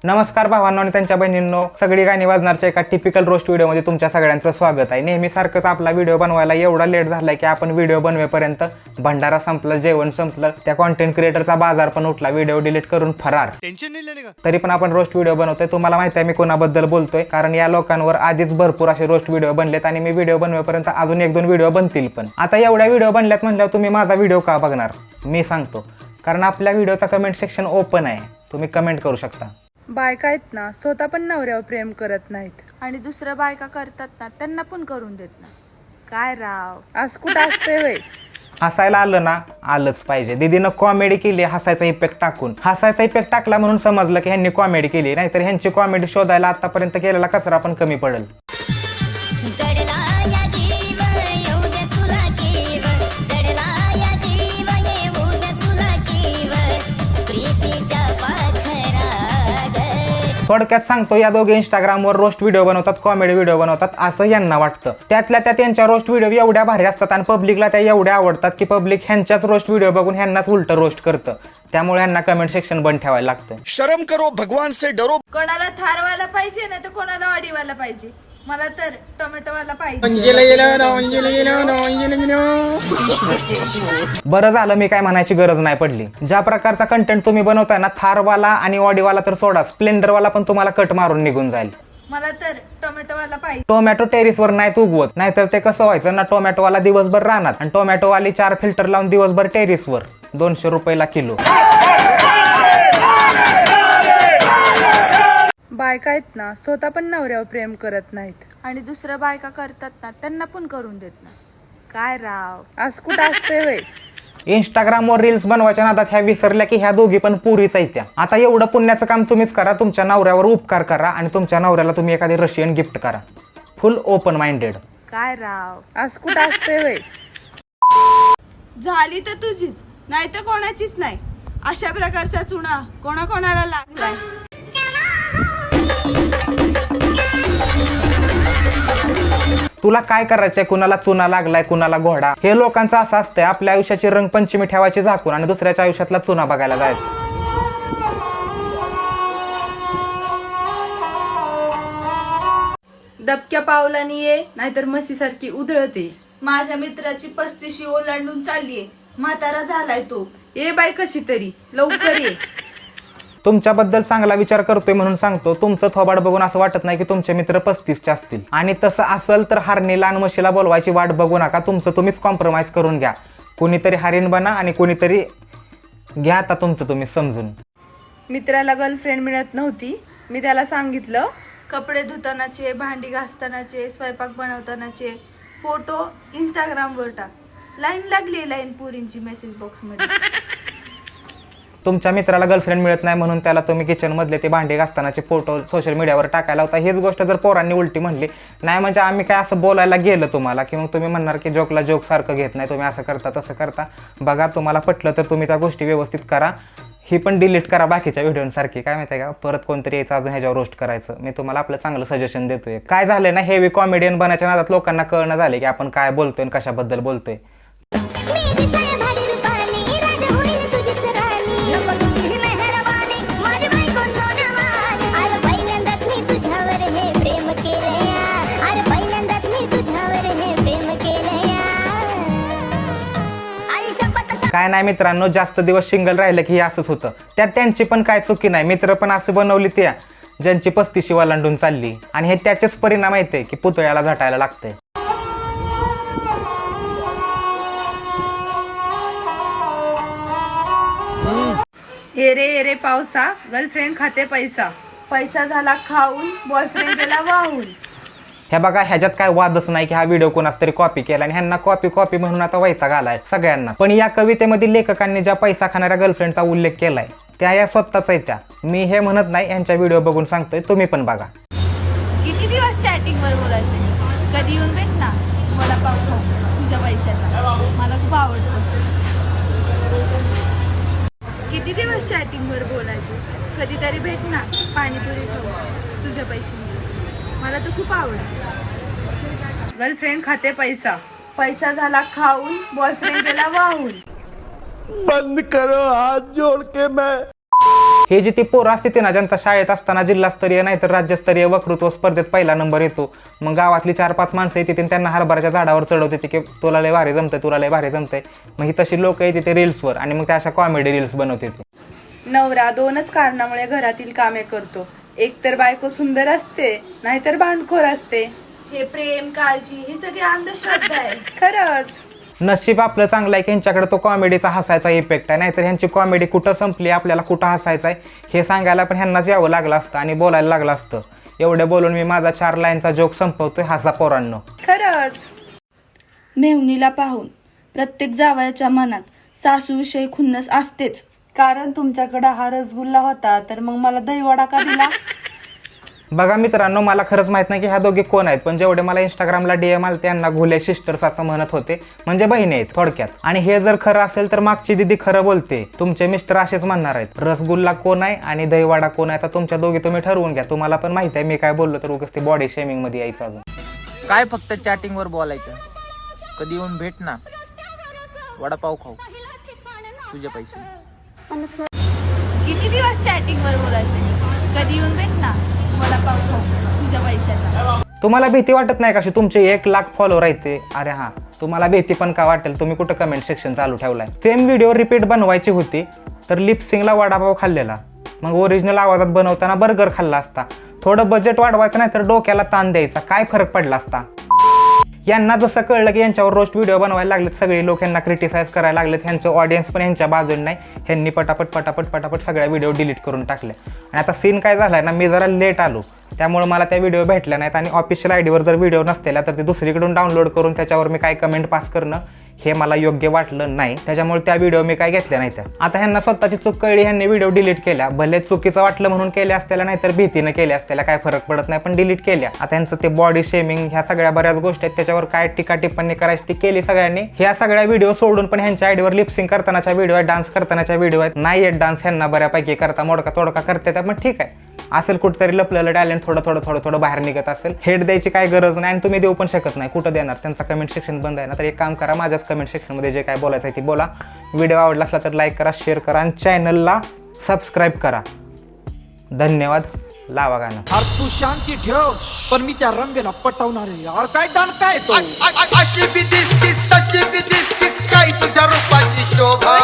नमस्कार भावांनो आणि त्यांच्या बहिणींनो, सगळी गाणी वाजणारच्या एका टिपिकल रोस्ट व्हिडिओमध्ये तुमच्या सगळ्यांचं स्वागत आहे। नेहमी सारखंच आपला व्हिडिओ बनवायला एवढा लेट झालाय की आपण व्हिडिओ बनवेपर्यंत भंडारा संपला, जेवण संपलं, त्या कंटेंट क्रिएटरचा बाजार पण उठला, व्हिडिओ डिलीट करून फरार। टेन्शन नाही लेने का? तरी पण आपण रोस्ट व्हिडिओ बनवतोय। तुम्हाला माहिती आहे मी कोणाबद्दल बोलतोय, कारण या लोकांवर आधीच भरपूर असे रोस्ट व्हिडिओ बनलेत आणि मी व्हिडिओ बनवेपर्यंत अजून एक दोन व्हिडिओ बनतील। पण आता एवढ्या व्हिडिओ बनल्यात म्हणल्यावर तुम्ही माझा व्हिडिओ का बघणार? मी सांगतो, कारण आपल्या व्हिडिओचा कमेंट सेक्शन ओपन आहे, तुम्ही कमेंट करू शकता। बायका आहेत ना, स्वतः पण नवऱ्यावर प्रेम करत नाहीत आणि दुसऱ्या बायका करतात ना, त्यांना पण करून देत ना। काय राव, आज कुठं असते वय? हसायला आलं ना, आलंच पाहिजे। दीदीनं कॉमेडी केली, हसायचा इफेक्ट टाकून। हसायचा इफेक्ट टाकला म्हणून समजलं की ह्यांनी कॉमेडी केली, नाहीतर ह्यांची कॉमेडी शोधायला आतापर्यंत केलेला कचरा पण कमी पडेल। थोडक्यात सांगतो, या दोघे इंस्टाग्रामवर रोस्ट व्हिडिओ बनवतात, कॉमेडी व्हिडिओ बनवतात असं यांना वाटतं। त्यातल्या त्यात त्यांच्या रोस्ट व्हिडिओ एवढ्या भारी असतात आणि पब्लिकला त्या एवढ्या आवडतात की पब्लिक ह्यांच्याच रोस्ट व्हिडिओ बघून ह्यांनाच उलट रोस्ट करतं। त्यामुळे ह्यांना कमेंट सेक्शन बंद ठेवायला लागतं। शर्म करो, भगवान से डरो। कोणाला थारवाला पाहिजे ना, तर कोणाला वाडीवाला पाहिजे। मला तर टोमॅटोवाला पाहिजे। बरं झालं मी काय म्हणायची गरज नाही पडली। ज्या प्रकारचा कंटेंट तुम्ही बनवताय ना, थारवाला आणि ऑडीवाला तर सोडा, स्प्लेंडरवाला पण तुम्हाला कट मारून निघून जाईल। मला तर टोमॅटोवाला पाहिजे। टोमॅटो टेरिसवर नाही उगवत, नाहीतर ते कसं व्हायचं ना, टोमॅटोवाला दिवसभर राहणार आणि टोमॅटोवाली 4 फिल्टर लावून दिवसभर टेरिसवर, 200 रुपयाला किलो। बायका आहेत ना, स्वतः पण नवऱ्यावर प्रेम करत नाहीत आणि दुसऱ्या बायका करतात ना, त्यांना पण करून देत ना। काय राव, आज कुठं असते वय? इंस्टाग्रामवर रील्स बनवायच्या नादात ह्या विसरल्या की ह्या दोघी पण पुरीच आहेत त्या। आता एवढं पुण्याचं काम तुम्हीच करा, तुमच्या नवऱ्यावर उपकार करा आणि तुमच्या नवऱ्याला तुम्ही एखादी रशियन गिफ्ट करा। फुल ओपन माइंडेड। काय राव, आज कुठं असते वय? झाली तर तुझीच, नाही तर कोणाचीच नाही। अशा प्रकारचा चुना कोणाकोणाला लागलाय? तुला काय करायचंय? कुणाला चुना लागलाय, कुणाला घोडा? हे लोकांचं असं असतंय, आपल्या आयुष्याची रंगपंचमी ठेवायची झाकून आणि दुसऱ्याच्या आयुष्यातला चुना बघायला जायचं। दबक्या पावलानी ये, नाहीतर म्हशीसारखी उधळते। माझ्या मित्राची 35 ओलांडून चाललीये, म्हातारा झालाय तो। ये बाई कशी तरी, लवकर ये। तुमच्याबद्दल चांगला विचार करतोय म्हणून सांगतो, तुमचं थोबाड बघून असं वाटत नाही की तुमचे मित्र 35चे असतील। आणि तसं असेल तर हरणीला आणि म्हशीला बोलवायची वाट बघू नका, तुमचं तुम्हीच कॉम्प्रोमाइज करून घ्या। कोणीतरी हरीण बना आणि कोणीतरी घ्या आता तुमचं तुम्ही समजून। मित्राला गर्लफ्रेंड मिळत नव्हती, मी त्याला सांगितलं कपडे धुतानाचे, भांडी घासतानाचे, स्वयंपाक बनवतानाचे फोटो इंस्टाग्रामवर टाक। लाईन लागली, लाईन पुरींची मेसेज बॉक्स मध्ये। तुमच्या मित्राला गर्लफ्रेंड मिळत नाही म्हणून त्याला तुम्ही किचन मधले ते भांडी घासतानाचे फोटो सोशल मीडियावर टाकायला होता। हीच गोष्ट जर पोरांनी उलटी म्हणली नाही, म्हणजे आम्ही काय असं बोलायला गेलं तुम्हाला, की मग तुम्ही म्हणणार की जोकला जोक सारखं घेत नाही, तुम्ही असं करता तसं करता। बघा, तुम्हाला पटलं तर तुम्ही त्या गोष्टी व्यवस्थित करा, ही पण डिलीट करा बाकीच्या व्हिडिओसारखी। काय माहिती आहे का, परत कोणतरी यायचं अजून ह्याच्यावर रोस्ट करायचं। मी तुम्हाला आपलं चांगलं सजेशन देतोय। काय झालंय ना, हेवी कॉमेडियन बनायच्या नादात लोकांना कळणं झाले की आपण काय बोलतोय आणि कशाबद्दल बोलतोय। काय नाही मित्रांनो, जास्त दिवस सिंगल राहिलं की असंच होतं। त्यात त्यांची पण काय चुकी नाही, मित्र पण असं बनवली त्या ज्यांची 35 ओलांडून चालली, आणि हे त्याचेच परिणाम येते की पुतळ्याला झटायला लागते। हे रे पावसा, गर्लफ्रेंड खाते पैसा, पैसा झाला खाऊन, बॉयफ्रेंड गेला वाहून। हे बघा, ह्याच्यात काय वादच नाही की हा व्हिडिओ कोणाच तरी कॉपी केला आणि ह्यांना कॉपी म्हणून आता वैताग आलाय सगळ्यांना। पण या कवितेमध्ये लेखकांनी ज्या पैसा खाणाऱ्या गर्लफ्रेंडचा उल्लेख केलाय त्या या स्वतःच आहे त्या। मी हे म्हणत नाही, ह्यांच्या व्हिडिओ बघून सांगतोय, तुम्ही पण बघा। किती दिवस चॅटिंग वर बोलायचं, कधी येऊन भेट ना, मला पाव तुझ्या पैशाचा, मला खूप आवडतं। किती दिवस चॅटिंग वर बोलायचं, कधीतरी भेट ना, पाणीपुरी खाऊ तुझ्या पैशाचा, मला तर खूप आवडतं। गर्लफ्रेंड खाते पैसा, पैसा झाला खाऊन, बॉयफ्रेंड गेला वाहून। बंद करो, हाथ जोड़ के मैं हे जी ती पोरं असते ती ना, ज्यांचा शाळेत असताना जिल्हास्तरीय नाही तर राज्यस्तरीय वक्तृत्व स्पर्धेत पहिला नंबर येतो, मग गावातली 4-5 माणसं येते आणि त्यांना हरभऱ्याच्या झाडावर चढवते की तुला लय भारी जमतंय, तुला लय भारी जमतंय. मग ही तशी लोक येते ते रील्सवर आणि मग त्या अशा कॉमेडी रील्स बनवते. नवरा 2च कारणामुळे घरातील कामे करतो. एक तर बायको सुंदर असते, नाहीतर भांडखोर असते. हे प्रेम काळजी ही सगळी अंधश्रद्धा आहे. खरंच नशीब आपलं चांगलं आहे की ह्यांच्याकडे तो कॉमेडीचा हसायचा इफेक्ट आहे, नाहीतर ह्यांची कॉमेडी कुठं संपली, आपल्याला कुठं हसायचं आहे हे सांगायला पण ह्यांनाच यावं लागलं असतं आणि बोलायला लागलं असतं. एवढे बोलून मी माझा 4 लाईनचा जोक संपवतोय. हसा पोरांनो. खरंच मेहुणीला पाहून प्रत्येक जावयाच्या मनात सासूविषयी खुन्नस असतेच. कारण तुमच्याकडे हा रसगुल्ला होता तर मग मला दहीवडा का दिला? बघा मित्रांनो, मला खरंच माहित नाही की ह्या दोघी कोण आहेत, पण जेवढे मला इंस्टाग्रामला DM आले त्यांना घुले सिस्टर्स असं म्हणत होते, म्हणजे बहिणी आहेत थोडक्यात. आणि हे जर खरं असेल तर मागची दिदी खरं बोलते. तुमचे मिस्टर असेच म्हणणार आहेत. रसगुल्ला कोण आहे आणि दहीवाडा कोण आहे, आता तुमच्या दोघी तुम्ही ठरवून घ्या. तुम्हाला पण माहिती आहे मी काय बोललो तर उगाच ते बॉडी शेमिंग मध्ये यायचं. अजून काय फक्त चॅटिंग वर बोलायचं? कधी येऊन भेट ना, वडापाव खाऊ, तुझे पैसे. किती दिवस चॅटिंग वर बोलायचं? कधी येऊन भेट ना, वडापाव खाऊ, तुझ्या पैशाचा. तुम्हाला भीती वाटत नाही कशी तुमचे 1 लाख फॉलोअर आहेत? अरे हा, तुम्हाला भीती पण का वाटेल? तुम्ही कुठं कमेंट सेक्शन चालू ठेवलाय? सेम व्हिडिओ रिपीट बनवायची होती तर लिपसिंगला वडापाव खाल्लेला, मग ओरिजिनल आवाजात बनवताना बर्गर खाल्ला असता. थोडं बजेट वाढवायचं नाही तर डोक्याला ताण द्यायचा, काय फरक पडला असता? यांना जसं कळलं की यांच्यावर रोस्ट व्हिडिओ बनवायला लागलेत सगळे लोक, यांना क्रिटिसाइज करायला लागलेत, ह्यांचं ऑडियन्स पण ह्यांच्या बाजूने नाही, ह्यांनी पटापट सगळ्या व्हिडिओ डिलीट करून टाकले. आणि आता सीन काय झालाय ना, मी जरा लेट आलो त्यामुळे मला त्या व्हिडिओ भेटल्या नाहीत आणि ऑफिशियल आयडीवर जर व्हिडिओ नसतेला तर ते दुसरीकडून डाउनलोड करून त्याच्यावर मी काय कमेंट पास करणं हे मला योग्य वाटलं नाही. त्याच्यामुळे त्या व्हिडिओ मी काय घेतल्या नाही. त्या आता ह्यांना स्वतःची चूक कळली, ह्यांनी व्हिडिओ डिलीट केल्या. भले चुकीचं वाटलं म्हणून केल्या असत्याला, नाही तर भीतीनं केल्या असत्याला, काय फरक पडत नाही, पण डिलीट केल्या. आता ह्यांचं ते बॉडी शेमिंग ह्या सगळ्या बऱ्याच गोष्टी आहेत, त्याच्यावर काय टीका टिप्पणी करायची ती केली सगळ्यांनी. ह्या सगळ्या व्हिडिओ सोडून पण ह्यांच्या आयडीवर लिपसिंग करतानाच्या व्हिडिओ आहेत, डान्स करतानाच्या व्हिडिओ आहेत. नाही येत डान्स ह्यांना बऱ्यापैकी करता, मोडका तोडका करते पण ठीक आहे. असेल कुठेतरी लपलेलं टॅलेंट थोडं बाहेर निघत असेल. हेड द्यायची काय गरज नाही आणि तुम्ही देऊ पण शकत नाही. कुठं देणार? त्यांचा कमेंट सेक्शन बंद आहे ना. तर एक काम करा, माझ्याच कमेंट सेक्शनमध्ये जे काय बोलायचं आहे ते बोला. व्हिडिओ आवडला असला तर लाईक करा, शेअर करा आणि चॅनलला सबस्क्राईब करा. धन्यवाद. लावा गाणं. अरे तू शांती ठेव, पण मी त्या रंगेला पटवणार आहे. यार काय दान काय तो? अशी बी दिसतीस तशी बी दिसतीस, काय तुझ्या रूपाची शोभा.